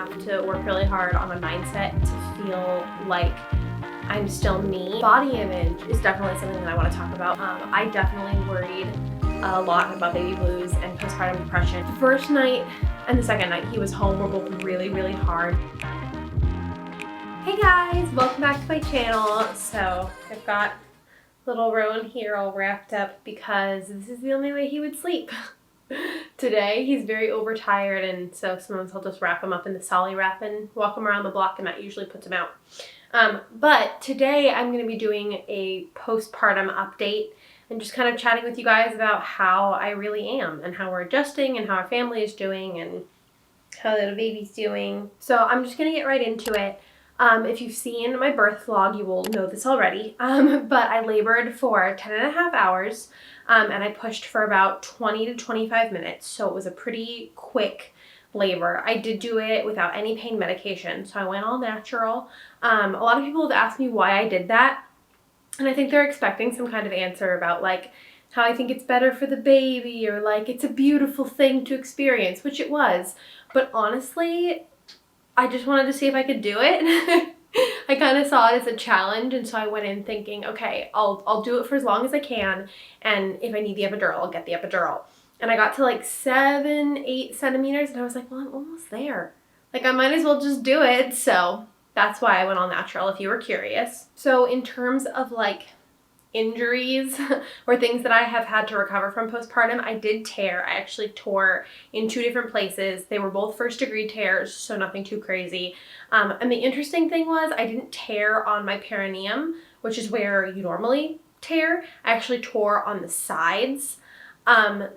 have to work really hard on my mindset to feel like I'm still me. Body image is definitely something that I want to talk about. I definitely worried a lot about baby blues and postpartum depression. The first night and the second night he was home were both really, really hard. Hey guys, welcome back to my channel. So I've got little Rowan here all wrapped up because this is the only way he would sleep. Today he's very overtired, and so sometimes I'll just wrap him up in the Solly wrap and walk him around the block, and that usually puts him out. But today I'm going to be doing a postpartum update and just kind of chatting with you guys about how I really am and how we're adjusting and how our family is doing and how little baby's doing. So I'm just going to get right into it. If you've seen my birth vlog, you will know this already, but I labored for 10.5 hours, and I pushed for about 20 to 25 minutes, so it was a pretty quick labor. I did do it without any pain medication, so I went all natural. A lot of people have asked me why I did that, and I think they're expecting some kind of answer about like how I think it's better for the baby, or like it's a beautiful thing to experience, which it was, but honestly, I just wanted to see if I could do it. I kind of saw it as a challenge, and so I went in thinking, okay, I'll do it for as long as I can, and if I need the epidural, I'll get the epidural. And I got to like 7-8 centimeters, and I was like, well, I'm almost there. Like, I might as well just do it. So that's why I went all natural, if you were curious. So in terms of like injuries or things that I have had to recover from postpartum, I did tear. I actually tore in 2 different places. They were both 1st-degree tears, so nothing too crazy. And the interesting thing was I didn't tear on my perineum, which is where you normally tear. I actually tore on the sides.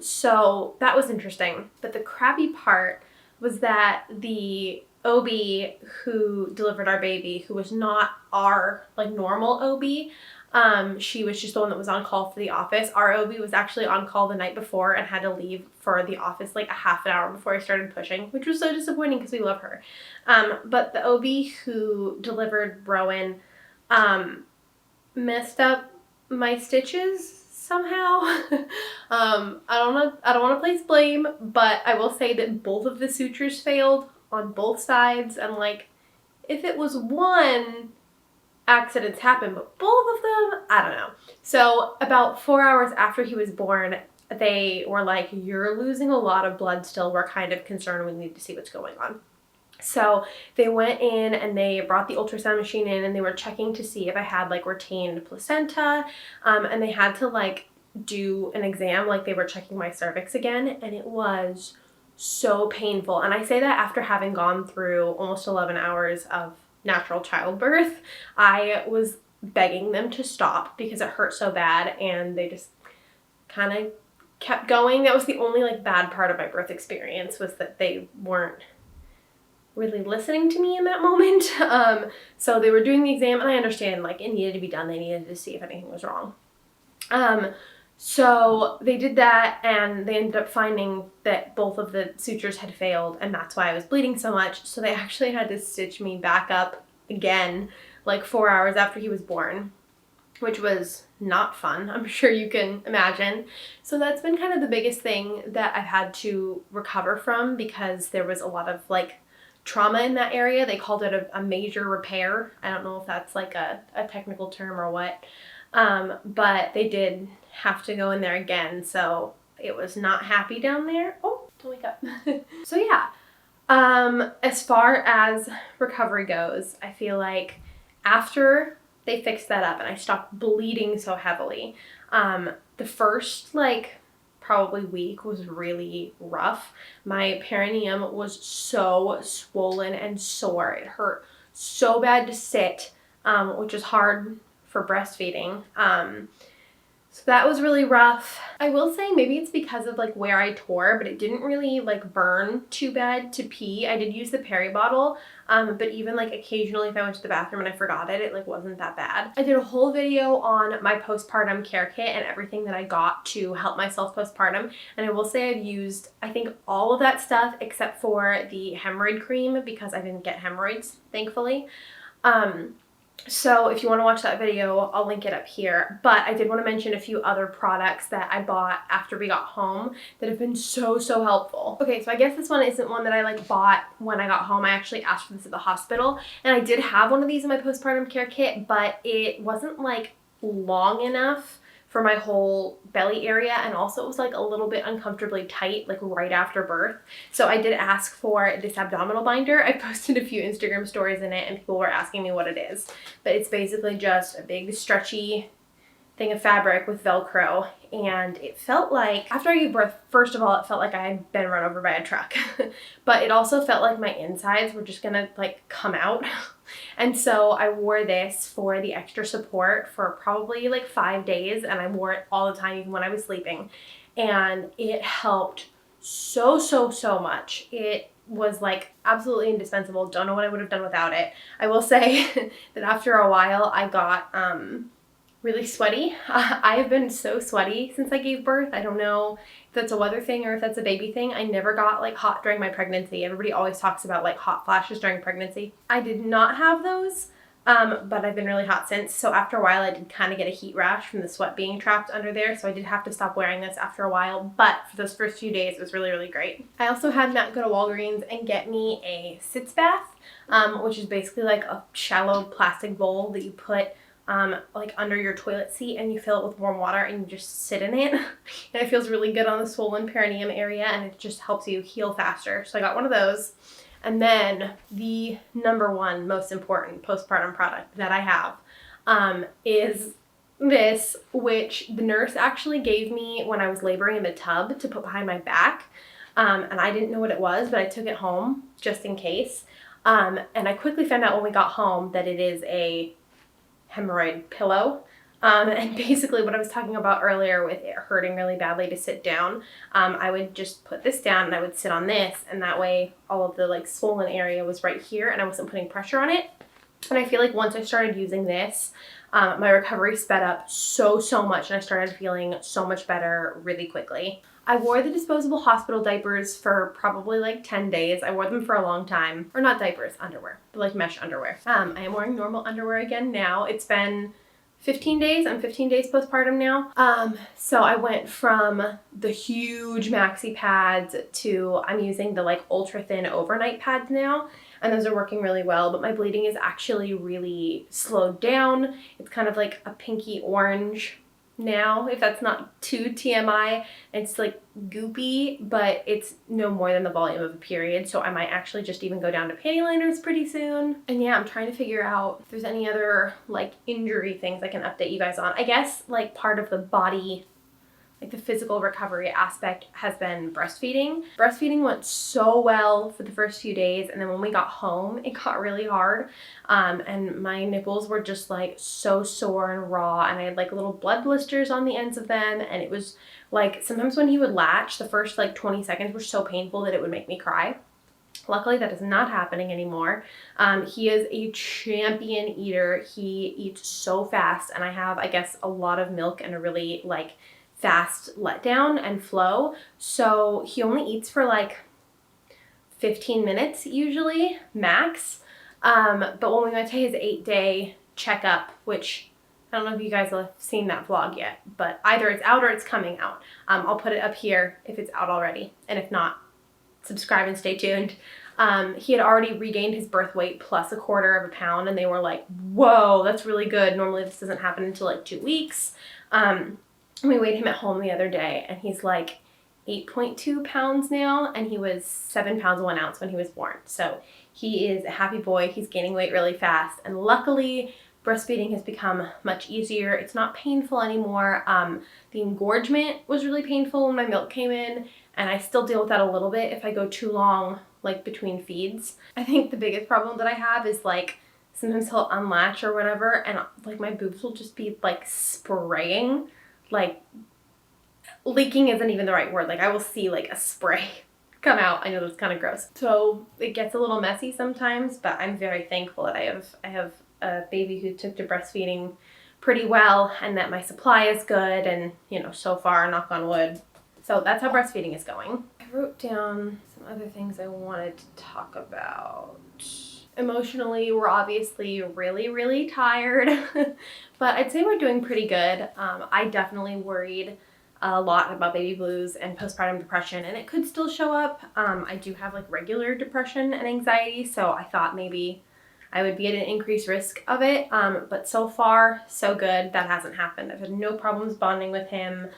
So that was interesting. But the crappy part was that the OB who delivered our baby, who was not our like normal OB, she was just the one that was on call for the office. Our OB was actually on call the night before and had to leave for the office like a half an hour before I started pushing, which was so disappointing because we love her. But the OB who delivered Rowan messed up my stitches somehow. I don't want to place blame, but I will say that both of the sutures failed on both sides, and like if it was one, accidents happen, but both of them, I don't know. So about 4 hours after he was born, they were like, you're losing a lot of blood still. We're kind of concerned. We need to see what's going on. So they went in and they brought the ultrasound machine in, and they were checking to see if I had like retained placenta, and they had to like do an exam, like they were checking my cervix again, and it was so painful. And I say that after having gone through almost 11 hours of natural childbirth. I was begging them to stop because it hurt so bad, and they just kind of kept going. That was the only like bad part of my birth experience, was that they weren't really listening to me in that moment. So they were doing the exam, and I understand like it needed to be done. They needed to see if anything was wrong. So they did that, and they ended up finding that both of the sutures had failed, and that's why I was bleeding so much. So they actually had to stitch me back up again like 4 hours after he was born, which was not fun, I'm sure you can imagine. So that's been kind of the biggest thing that I've had to recover from, because there was a lot of like trauma in that area. They called it a major repair. I don't know if that's like a technical term or what. But they did have to go in there again, so it was not happy down there. Oh, don't wake up. So yeah, as far as recovery goes, I feel like after they fixed that up and I stopped bleeding so heavily, the first like probably week was really rough. My perineum was so swollen and sore. It hurt so bad to sit, which is hard for breastfeeding. So that was really rough. I will say maybe it's because of like where I tore, but it didn't really like burn too bad to pee. I did use the peri bottle, but even like occasionally if I went to the bathroom and I forgot it, it like wasn't that bad. I did a whole video on my postpartum care kit and everything that I got to help myself postpartum, and I will say I've used I think all of that stuff except for the hemorrhoid cream, because I didn't get hemorrhoids, thankfully. So if you want to watch that video, I'll link it up here. But I did want to mention a few other products that I bought after we got home that have been so helpful. Okay, so I guess this one isn't one that I like bought when I got home. I actually asked for this at the hospital, and I did have one of these in my postpartum care kit, but it wasn't like long enough for my whole belly area, and also it was like a little bit uncomfortably tight, like right after birth. So I did ask for this abdominal binder. I posted a few Instagram stories in it and people were asking me what it is, but it's basically just a big stretchy thing of fabric with Velcro, and it felt like, after I gave birth, first of all, it felt like I had been run over by a truck, but it also felt like my insides were just gonna like come out. And so I wore this for the extra support for probably like 5 days, and I wore it all the time, even when I was sleeping, and it helped so much. It was like absolutely indispensable. Don't know what I would have done without it. I will say that after a while I got really sweaty. I have been so sweaty since I gave birth. I don't know if that's a weather thing or if that's a baby thing. I never got like hot during my pregnancy. Everybody always talks about like hot flashes during pregnancy. I did not have those, but I've been really hot since. So after a while I did kind of get a heat rash from the sweat being trapped under there. So I did have to stop wearing this after a while, but for those first few days it was really great. I also had Matt go to Walgreens and get me a sitz bath, which is basically like a shallow plastic bowl that you put like under your toilet seat, and you fill it with warm water and you just sit in it. And it feels really good on the swollen perineum area, and it just helps you heal faster. So I got one of those. And then the number one most important postpartum product that I have is this, which the nurse actually gave me when I was laboring in the tub to put behind my back. And I didn't know what it was, but I took it home just in case. And I quickly found out when we got home that it is a hemorrhoid pillow. And basically what I was talking about earlier with it hurting really badly to sit down, I would just put this down and I would sit on this, and that way all of the like swollen area was right here and I wasn't putting pressure on it. And I feel like once I started using this, my recovery sped up so much, and I started feeling so much better really quickly. I wore the disposable hospital diapers for probably like 10 days. I wore them for a long time. Or not diapers, underwear, but like mesh underwear. I am wearing normal underwear again now. It's been 15 days. I'm 15 days postpartum now. So I went from the huge maxi pads to I'm using the like ultra thin overnight pads now. And those are working really well, but my bleeding is actually really slowed down. It's kind of like a pinky orange now, if that's not too TMI. It's like goopy, but it's no more than the volume of a period, so I might actually just even go down to panty liners pretty soon. And yeah, I'm trying to figure out if there's any other like injury things I can update you guys on. I guess like part of the body, like the physical recovery aspect, has been breastfeeding. Breastfeeding went so well for the first few days, and then when we got home, it got really hard. And my nipples were just like so sore and raw, and I had like little blood blisters on the ends of them, and it was like sometimes when he would latch, the first like 20 seconds were so painful that it would make me cry. Luckily, that is not happening anymore. He is a champion eater. He eats so fast, and I have, I guess, a lot of milk and a really like fast letdown and flow. So he only eats for like 15 minutes usually, max. But when we went to his 8-day checkup, which I don't know if you guys have seen that vlog yet, but either it's out or it's coming out. I'll put it up here if it's out already, and if not, subscribe and stay tuned. He had already regained his birth weight plus 1/4 pound, and they were like, whoa, that's really good. Normally this doesn't happen until like 2 weeks. We weighed him at home the other day, and he's like 8.2 pounds now, and he was 7 pounds 1 ounce when he was born. So he is a happy boy. He's gaining weight really fast, and luckily breastfeeding has become much easier. It's not painful anymore. The engorgement was really painful when my milk came in, and I still deal with that a little bit if I go too long like between feeds. I think the biggest problem that I have is like sometimes he'll unlatch or whatever, and like my boobs will just be like spraying. Like, leaking isn't even the right word. Like, I will see like a spray come out. I know that's kind of gross. So it gets a little messy sometimes, but I'm very thankful that I have a baby who took to breastfeeding pretty well, and that my supply is good, and you know, so far, knock on wood. So that's how breastfeeding is going. I wrote down some other things I wanted to talk about. Emotionally, we're obviously really, really tired, but I'd say we're doing pretty good. I definitely worried a lot about baby blues and postpartum depression, and it could still show up. I do have like regular depression and anxiety, so I thought maybe I would be at an increased risk of it. But so far, so good. That hasn't happened. I've had no problems bonding with him.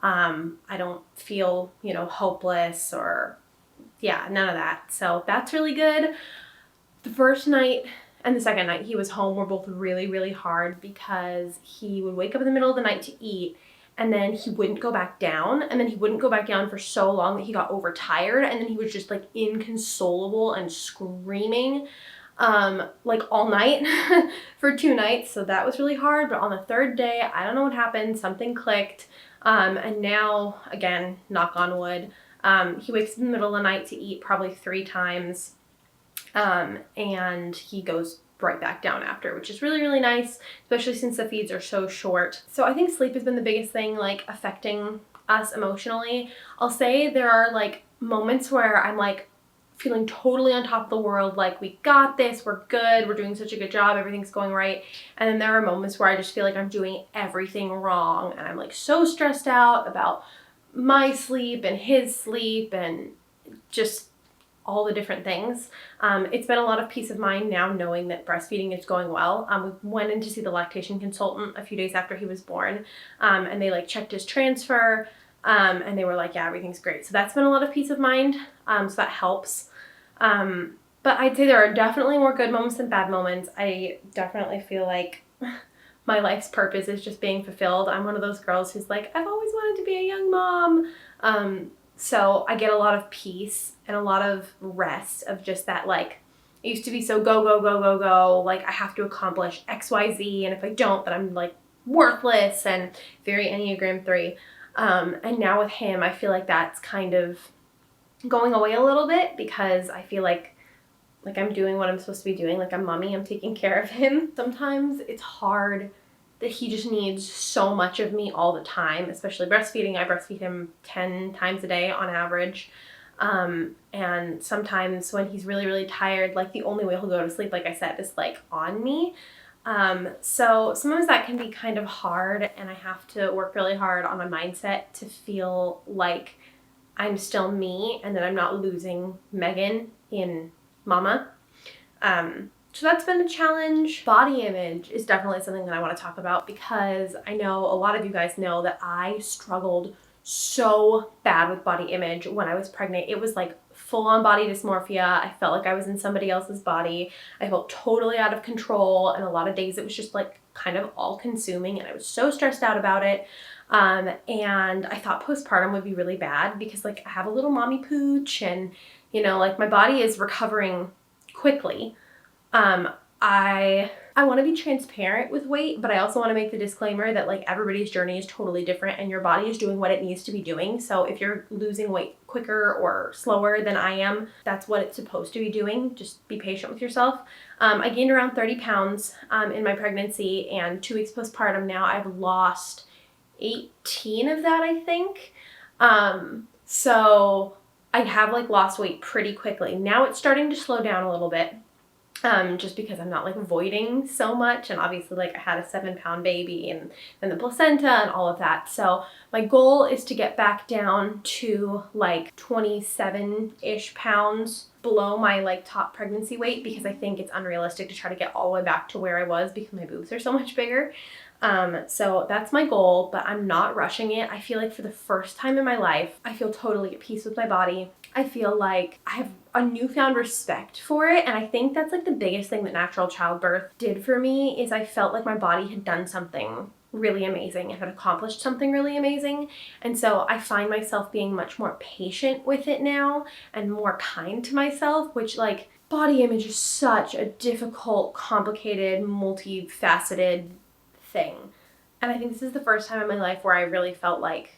I don't feel, hopeless or none of that. So that's really good. The first night and the second night he was home were both really, really hard because he would wake up in the middle of the night to eat and then he wouldn't go back down, and then he wouldn't go back down for so long that he got overtired, and then he was just like inconsolable and screaming like all night for 2 nights. So that was really hard. But on the third day, I don't know what happened, something clicked, and now again, knock on wood, he wakes up in the middle of the night to eat probably 3 times. And he goes right back down after, which is really, really nice, especially since the feeds are so short. So I think sleep has been the biggest thing, like, affecting us emotionally. I'll say there are like moments where I'm like feeling totally on top of the world, like we got this, we're good, we're doing such a good job, everything's going right. And then there are moments where I just feel like I'm doing everything wrong and I'm like so stressed out about my sleep and his sleep and just all the different things. It's been a lot of peace of mind now knowing that breastfeeding is going well. We went in to see the lactation consultant a few days after he was born, and they like checked his transfer, and they were like, yeah, everything's great. So that's been a lot of peace of mind, so that helps. But I'd say there are definitely more good moments than bad moments. I definitely feel like my life's purpose is just being fulfilled. I'm one of those girls who's like, I've always wanted to be a young mom. So I get a lot of peace and a lot of rest of just that, like, I used to be so go, go, go, go, go, like I have to accomplish X, Y, Z, and if I don't, then I'm like worthless and very Enneagram 3. And now with him, I feel like that's kind of going away a little bit because I feel like I'm doing what I'm supposed to be doing, like I'm mommy, I'm taking care of him. Sometimes it's hard that he just needs so much of me all the time, especially breastfeeding. I breastfeed him 10 times a day on average. And sometimes when he's really, really tired, like the only way he'll go to sleep, like I said, is like on me. So sometimes that can be kind of hard, and I have to work really hard on my mindset to feel like I'm still me and that I'm not losing Megan in mama. So that's been a challenge. Body image is definitely something that I want to talk about because I know a lot of you guys know that I struggled so bad with body image when I was pregnant. It was like full-on body dysmorphia. I felt like I was in somebody else's body. I felt totally out of control, and a lot of days it was just like kind of all-consuming, and I was so stressed out about it. And I thought postpartum would be really bad because like I have a little mommy pooch, and like my body is recovering quickly. I want to be transparent with weight, but I also want to make the disclaimer that like everybody's journey is totally different and your body is doing what it needs to be doing. So if you're losing weight quicker or slower than I am, that's what it's supposed to be doing. Just be patient with yourself. I gained around 30 pounds in my pregnancy, and 2 weeks postpartum now I've lost 18 of that, I think. So I have like lost weight pretty quickly. Now it's starting to slow down a little bit. Just because I'm not like voiding so much, and obviously like I had a 7-pound baby and then the placenta and all of that. So my goal is to get back down to like 27-ish pounds below my like top pregnancy weight, because I think it's unrealistic to try to get all the way back to where I was because my boobs are so much bigger. So that's my goal, but I'm not rushing it. I feel like for the first time in my life, I feel totally at peace with my body. I feel like I have a newfound respect for it, and I think that's like the biggest thing that natural childbirth did for me is I felt like my body had done something really amazing and had accomplished something really amazing. And so I find myself being much more patient with it now and more kind to myself, which like body image is such a difficult, complicated, multifaceted thing. And I think this is the first time in my life where I really felt like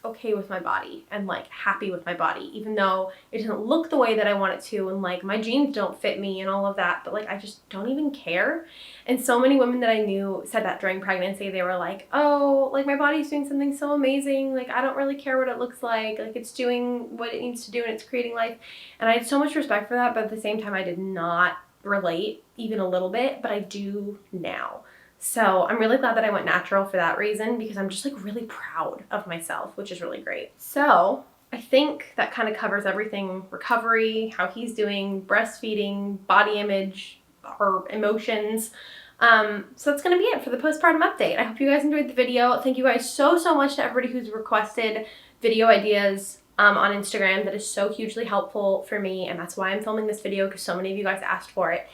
okay with my body and like happy with my body, even though it doesn't look the way that I want it to, and like my jeans don't fit me and all of that, but like I just don't even care. And so many women that I knew said that during pregnancy. They were like, oh, like my body's doing something so amazing, like I don't really care what it looks like it's doing what it needs to do and it's creating life. And I had so much respect for that, but at the same time I did not relate even a little bit, but I do now. So I'm really glad that I went natural for that reason, because I'm just like really proud of myself, which is really great. So I think that kind of covers everything: recovery, how he's doing, breastfeeding, body image, or emotions. So that's going to be it for the postpartum update. I hope you guys enjoyed the video. Thank you guys so much to everybody who's requested video ideas on Instagram. That is so hugely helpful for me, and that's why I'm filming this video, because so many of you guys asked for it.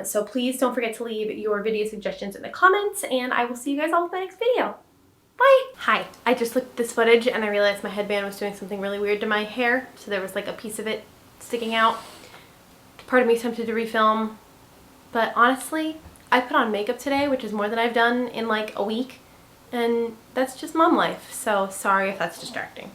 So please don't forget to leave your video suggestions in the comments, and I will see you guys all in my next video. Bye! Hi, I just looked at this footage and I realized my headband was doing something really weird to my hair, so there was like a piece of it sticking out. Part of me is tempted to refilm, but honestly, I put on makeup today, which is more than I've done in like a week, and that's just mom life, so sorry if that's distracting.